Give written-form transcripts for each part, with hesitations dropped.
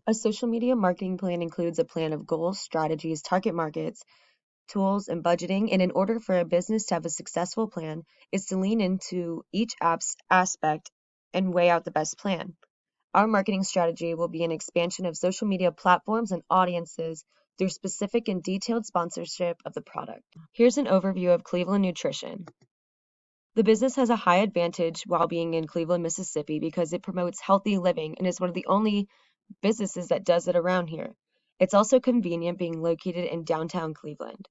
A social media marketing plan includes a plan of goals, strategies, target markets, tools, and budgeting. And in order for a business to have a successful plan, is to lean into each app's aspect and weigh out the best plan. Our marketing strategy will be an expansion of social media platforms and audiences through specific and detailed sponsorship of the product. Here's an overview of Cleveland Nutrition. The business has a high advantage while being in Cleveland, Mississippi because it promotes healthy living and is one of the only businesses that does it around here. It's also convenient being located in downtown Cleveland.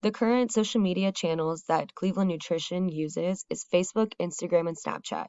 The current social media channels that Cleveland Nutrition uses is Facebook, Instagram, and Snapchat.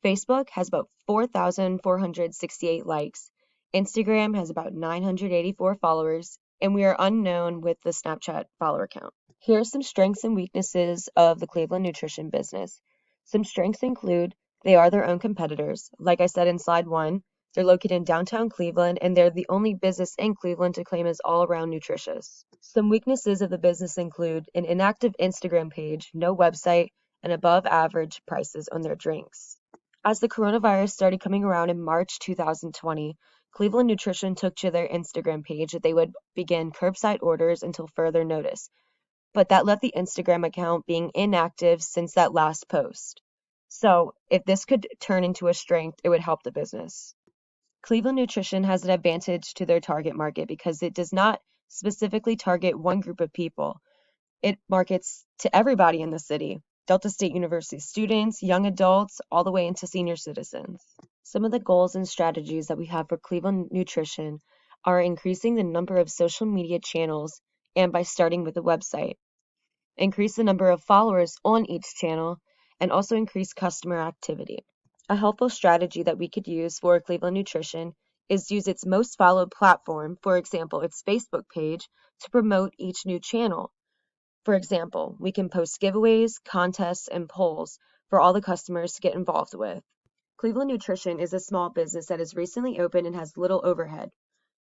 Facebook has about 4,468 likes. Instagram has about 984 followers, and we are unknown with the Snapchat follower count. Here are some strengths and weaknesses of the Cleveland Nutrition business. Some strengths include they are their own competitors. Like I said in slide 1, they're located in downtown Cleveland, and they're the only business in Cleveland to claim as all-around nutritious. Some weaknesses of the business include an inactive Instagram page, no website, and above-average prices on their drinks. As the coronavirus started coming around in March 2020, Cleveland Nutrition took to their Instagram page that they would begin curbside orders until further notice, but that left the Instagram account being inactive since that last post. So if this could turn into a strength, it would help the business. Cleveland Nutrition has an advantage to their target market because it does not specifically target one group of people. It markets to everybody in the city, Delta State University students, young adults, all the way into senior citizens. Some of the goals and strategies that we have for Cleveland Nutrition are increasing the number of social media channels and by starting with a website, increase the number of followers on each channel, and also increase customer activity. A helpful strategy that we could use for Cleveland Nutrition is use its most followed platform, for example, its Facebook page, to promote each new channel. For example, we can post giveaways, contests, and polls for all the customers to get involved with. Cleveland Nutrition is a small business that is recently opened and has little overhead.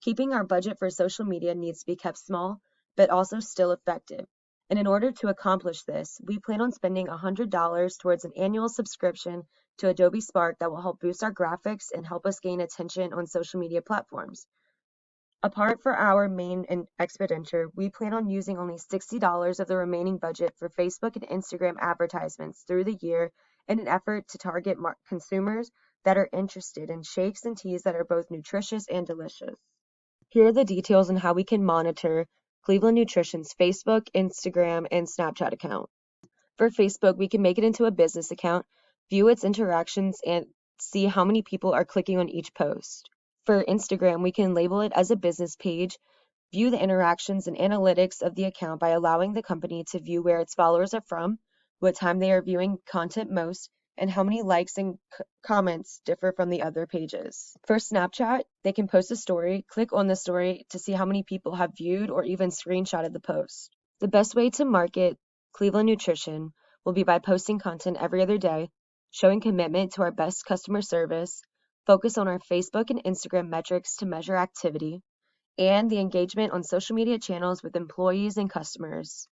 Keeping our budget for social media needs to be kept small, but also still effective. And in order to accomplish this, we plan on spending $100 towards an annual subscription to Adobe Spark that will help boost our graphics and help us gain attention on social media platforms. Apart from our main expenditure, we plan on using only $60 of the remaining budget for Facebook and Instagram advertisements through the year in an effort to target consumers that are interested in shakes and teas that are both nutritious and delicious. Here are the details on how we can monitor Cleveland Nutrition's Facebook, Instagram, and Snapchat account. For Facebook, we can make it into a business account, view its interactions, and see how many people are clicking on each post. For Instagram, we can label it as a business page, view the interactions and analytics of the account by allowing the company to view where its followers are from, what time they are viewing content most, and how many likes and comments differ from the other pages. For Snapchat, they can post a story, click on the story to see how many people have viewed or even screenshotted the post. The best way to market Cleveland Nutrition will be by posting content every other day, showing commitment to our best customer service, focus on our Facebook and Instagram metrics to measure activity, and the engagement on social media channels with employees and customers.